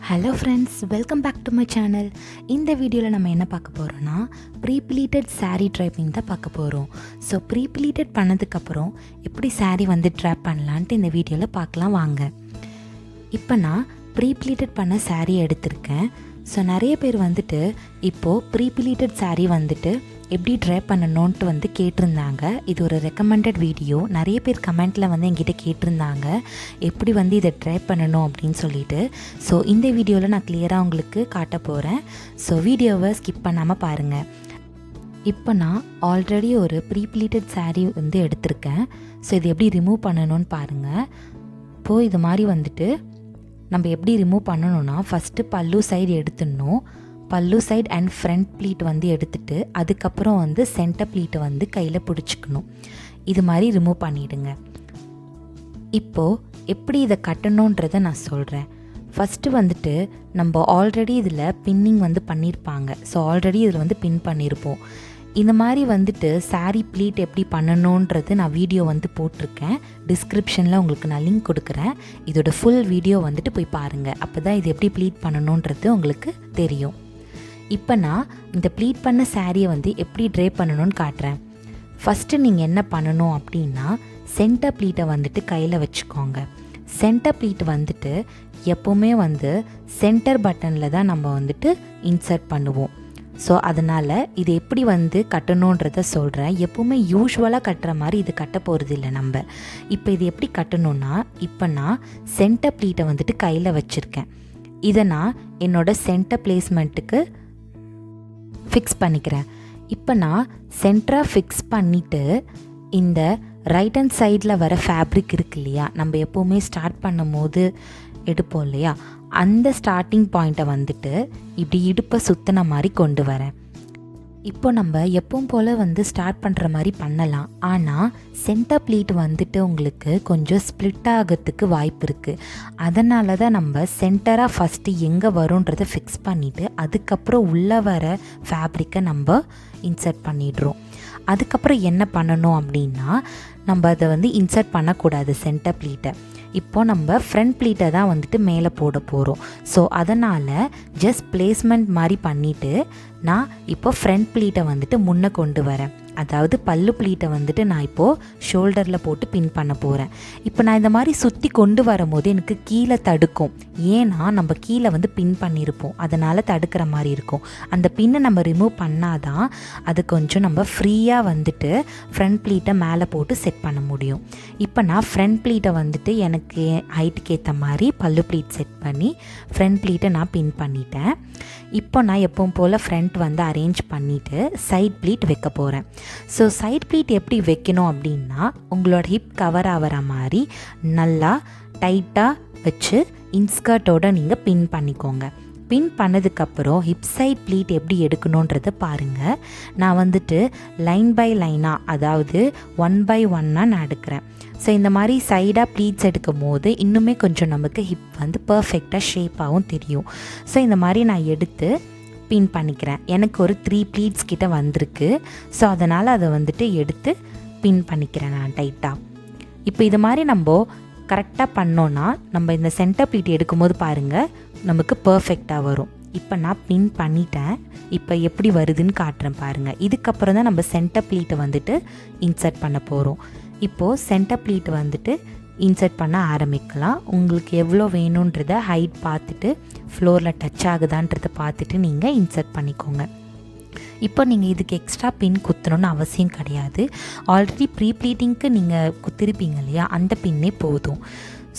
Hello friends, welcome back to my channel. இந்த வீடியோவில் நம்ம என்ன பார்க்க போகிறோன்னா ப்ரீ-ப்ளீட்டட் saree ட்ரைப்பிங் தான் பார்க்க போகிறோம். ஸோ ப்ரீ-ப்ளீட்டட் பண்ணதுக்கப்புறம் எப்படி saree வந்து ட்ராப் பண்ணலான்ட்டு இந்த வீடியோவில் பார்க்கலாம் வாங்க. இப்போ நான் ப்ரீ-ப்ளீட்டட் பண்ண saree எடுத்திருக்கேன். ஸோ நிறைய பேர் வந்துட்டு இப்போது ப்ரீ-ப்ளீட்டட் saree வந்துட்டு எப்படி ட்ரைப் பண்ணணுன்ட்டு வந்து கேட்டிருந்தாங்க. இது ஒரு ரெக்கமெண்டட் வீடியோ. நிறைய பேர் கமெண்ட்டில் வந்து என்கிட்ட கேட்டிருந்தாங்க எப்படி வந்து இதை ட்ரைப் பண்ணணும் அப்படின்னு சொல்லிட்டு. ஸோ இந்த வீடியோவில் நான் கிளியராக உங்களுக்கு காட்ட போகிறேன். ஸோ வீடியோவை ஸ்கிப் பண்ணாமல் பாருங்கள். இப்போ நான் ஆல்ரெடி ஒரு ப்ரீ-ப்ளீட்டட் saree வந்து எடுத்திருக்கேன். ஸோ இது எப்படி ரிமூவ் பண்ணணும்னு பாருங்கள். இப்போது இது மாதிரி வந்துட்டு நம்ம எப்படி ரிமூவ் பண்ணணும்னா ஃபஸ்ட்டு பல்லு சைடு எடுத்துடணும். பல்லு சைடு அண்ட் ஃப்ரண்ட் ப்ளீட் வந்து எடுத்துகிட்டு அதுக்கப்புறம் வந்து சென்டர் ப்ளீட்டை வந்து கையில் பிடிச்சிக்கணும். இது மாதிரி ரிமூவ் பண்ணிவிடுங்க. இப்போது எப்படி இதை கட்டணுன்றதை நான் சொல்கிறேன். ஃபஸ்ட்டு வந்துட்டு நம்ம ஆல்ரெடி இதில் பின்னிங் வந்து பண்ணியிருப்பாங்க. ஸோ ஆல்ரெடி இதில் வந்து பின் பண்ணியிருப்போம். இந்த மாதிரி வந்துட்டு saree ப்ளீட் எப்படி பண்ணணுன்றது நான் வீடியோ வந்து போட்டிருக்கேன். டிஸ்கிரிப்ஷனில் உங்களுக்கு நான் லிங்க் கொடுக்குறேன். இதோட ஃபுல் வீடியோ வந்துட்டு போய் பாருங்கள். அப்போ தான் இது எப்படி ப்ளீட் பண்ணணுன்றது உங்களுக்கு தெரியும். இப்போ நான் இந்த ப்ளீட் பண்ண சாரியை வந்து எப்படி ட்ரேப் பண்ணணும்னு காட்டுறேன். ஃபஸ்ட்டு நீங்கள் என்ன பண்ணணும் அப்படின்னா சென்டர் ப்ளீட்டை வந்துட்டு கையில் வச்சுக்கோங்க. சென்டர் ப்ளீட் வந்துட்டு எப்போவுமே வந்து சென்டர் பட்டனில் தான் நம்ம வந்துட்டு இன்சர்ட் பண்ணுவோம். ஸோ அதனால் இது எப்படி வந்து கட்டணுன்றதை சொல்கிறேன். எப்போவுமே யூஸ்வலாக கட்டுற மாதிரி இது கட்ட போகிறது இல்லை நம்ம. இப்போ இது எப்படி கட்டணுன்னா இப்போ நான் சென்டர் ப்ளீட்டை வந்துட்டு கையில் வச்சுருக்கேன். இதை நான் என்னோடய சென்டர் பிளேஸ்மெண்ட்டுக்கு ஃபிக்ஸ் பண்ணிக்கிறேன். இப்போ நான் சென்டராக ஃபிக்ஸ் பண்ணிவிட்டு இந்த ரைட் ஹேண்ட் சைடில் வர ஃபேப்ரிக் இருக்கு இல்லையா, நம்ம எப்போவுமே ஸ்டார்ட் பண்ணும் போது எடுப்போம் இல்லையா, அந்த ஸ்டார்டிங் பாயிண்ட்டை வந்துட்டு இப்படி இடுப்பை சுற்றின மாதிரி கொண்டு வரேன். இப்போ நம்ம எப்பவும் போல் வந்து ஸ்டார்ட் பண்ணுற மாதிரி பண்ணலாம். ஆனால் சென்டர் ப்ளீட் வந்துட்டு உங்களுக்கு கொஞ்சம் ஸ்ப்ளிட் ஆகிறதுக்கு வாய்ப்பு இருக்குது. அதனால தான் நம்ம சென்டராக ஃபஸ்ட்டு எங்கே வரும்ன்றதை ஃபிக்ஸ் பண்ணிவிட்டு அதுக்கப்புறம் உள்ளே வர ஃபேப்ரிக்கை நம்ம இன்சர்ட் பண்ணிடுறோம். அதுக்கப்புறம் என்ன பண்ணணும் அப்படின்னா நம்ம அதை வந்து இன்சர்ட் பண்ணக்கூடாது சென்டர் ப்ளீட்டை. இப்போ நம்ம ஃப்ரண்ட் ப்ளீட்டை தான் வந்துட்டு மேலே போட போகிறோம். ஸோ அதனால் ஜஸ்ட் பிளேஸ்மெண்ட் மாதிரி பண்ணிவிட்டு நான் இப்போ ஃப்ரண்ட் ப்ளீட்டை வந்துட்டு முன்னே கொண்டு வரேன். அதாவது பல்லு ப்ளீட்டை வந்துட்டு நான் இப்போது ஷோல்டரில் போட்டு பின் பண்ண போகிறேன். இப்போ நான் இந்த மாதிரி சுற்றி கொண்டு வரும்போது எனக்கு கீழே தடுக்கும். ஏன்னா நம்ம கீழே வந்து பின் பண்ணியிருப்போம், அதனால் தடுக்கிற மாதிரி இருக்கும். அந்த பின்னை நம்ம ரிமூவ் பண்ணாதான் அது கொஞ்சம் நம்ம ஃப்ரீயாக வந்துட்டு ஃப்ரண்ட் ப்ளீட்டை மேலே போட்டு செட் பண்ண முடியும். இப்போ நான் ஃப்ரண்ட் ப்ளீட்டை வந்துட்டு எனக்கு ஹைட்டுக்கு ஏற்ற மாதிரி பல்லு ப்ளீட் செட் பண்ணி ஃப்ரண்ட் ப்ளீட்டை நான் பின் பண்ணிட்டேன். இப்போ நான் எப்பவும் போல் ஃப்ரண்ட் வந்து அரேஞ்ச் பண்ணிவிட்டு சைட் ப்ளீட் வைக்க போகிறேன். ஸோ சைட் ப்ளீட் எப்படி வைக்கணும் அப்படின்னா உங்களோட ஹிப் கவர் ஆகிற மாதிரி நல்லா டைட்டாக வச்சு இன்ஸ்கர்ட்டோடு நீங்கள் பின் பண்ணிக்கோங்க. பின் பண்ணதுக்கப்புறம் ஹிப் சைட் ப்ளீட் எப்படி எடுக்கணுன்றதை பாருங்கள். நான் வந்துட்டு லைன் பை லைனாக, அதாவது 1 by 1 நான் எடுக்கிறேன். ஸோ இந்த மாதிரி சைடாக ப்ளீட்ஸ் எடுக்கும் போது இன்னுமே கொஞ்சம் நமக்கு ஹிப் வந்து பர்ஃபெக்டாக ஷேப்பாகவும் தெரியும். ஸோ இந்த மாதிரி நான் எடுத்து பின் பண்ணிக்கிறேன். எனக்கு ஒரு 3 ப்ளீட்ஸ் கிட்ட வந்திருக்கு. ஸோ அதனால் அதை வந்துட்டு எடுத்து பின் பண்ணிக்கிறேன் நான் டைட்டாக. இப்போ இது மாதிரி நம்ம கரெக்டாக பண்ணோன்னா நம்ம இந்த சென்டர் ப்ளீட் எடுக்கும்போது பாருங்கள் நமக்கு பர்ஃபெக்டாக வரும். இப்போ நான் பின் பண்ணிட்டேன். இப்போ எப்படி வருதுன்னு காட்டுறேன் பாருங்கள். இதுக்கப்புறம் தான் நம்ம சென்டர் ப்ளீட்டை வந்துட்டு இன்சர்ட் பண்ண போகிறோம். இப்போது சென்டர் ப்ளீட் வந்துட்டு இன்சர்ட் பண்ண ஆரம்பிக்கலாம். உங்களுக்கு எவ்வளோ வேணுன்றதை ஹைட் பார்த்துட்டு ஃப்ளோரில் டச் ஆகுதான்றதை பார்த்துட்டு நீங்கள் இன்சர்ட் பண்ணிக்கோங்க. இப்போ நீங்கள் இதுக்கு எக்ஸ்ட்ரா பின் குத்தணும்னு அவசியம் கிடையாது. ஆல்ரெடி ப்ரீ-ப்ளீட்டிங்க்கு நீங்கள் குத்திருப்பீங்க இல்லையா, அந்த பின்னே போதும்.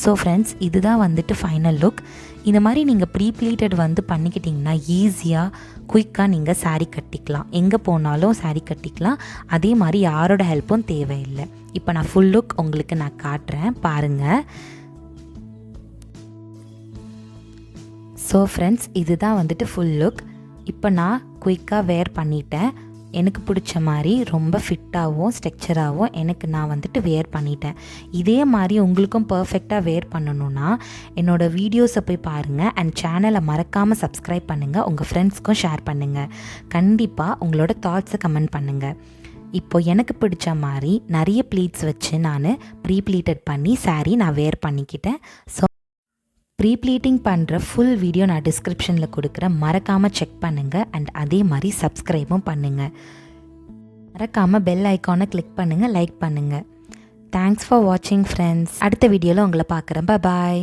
ஸோ ஃப்ரெண்ட்ஸ், இதுதான் வந்துட்டு ஃபைனல் லுக். இந்த மாதிரி நீங்கள் ப்ரீ-ப்ளீட்டட் வந்து பண்ணிக்கிட்டிங்கன்னா ஈஸியாக குயிக்காக நீங்கள் saree கட்டிக்கலாம். எங்கே போனாலும் saree கட்டிக்கலாம். அதே மாதிரி யாரோட ஹெல்ப்பும் தேவையில்லை. இப்போ நான் ஃபுல் லுக் உங்களுக்கு நான் காட்டுறேன் பாருங்கள். ஸோ ஃப்ரெண்ட்ஸ், இதுதான் வந்துட்டு ஃபுல் லுக். இப்போ நான் குயிக்காக வேர் பண்ணிட்டேன். எனக்கு பிடிச்ச மாதிரி ரொம்ப ஃபிட்டாகவும் ஸ்ட்ரக்சராகவும் நான் வந்துட்டு வேர் பண்ணிட்டேன். இதே மாதிரி உங்களுக்கும் பர்ஃபெக்டாக வேர் பண்ணணுன்னா என்னோடய வீடியோஸை போய் பாருங்கள் அண்ட் சேனலை மறக்காமல் சப்ஸ்கிரைப் பண்ணுங்கள். உங்கள் ஃப்ரெண்ட்ஸ்க்கும் ஷேர் பண்ணுங்கள். கண்டிப்பாக உங்களோட தாட்ஸை கமெண்ட் பண்ணுங்கள். இப்போ எனக்கு பிடிச்ச மாதிரி நிறைய ப்ளீட்ஸ் வச்சு நான் ப்ரீ-ப்ளீட்டட் பண்ணி saree நான் வேர் பண்ணிக்கிட்டேன். ஸோ ப்ரீ-ப்ளீட்டிங் பண்ணுற ஃபுல் வீடியோ நான் டிஸ்கிரிப்ஷனில் கொடுக்குறேன், மறக்காமல் செக் பண்ணுங்கள். அண்ட் அதே மாதிரி சப்ஸ்கிரைபும் பண்ணுங்கள். மறக்காமல் பெல் ஐக்கானை கிளிக் பண்ணுங்கள், லைக் பண்ணுங்கள். தேங்க்ஸ் ஃபார் வாட்சிங் ஃப்ரெண்ட்ஸ். அடுத்த வீடியோவில் உங்களை பார்க்குறேன். பாய்.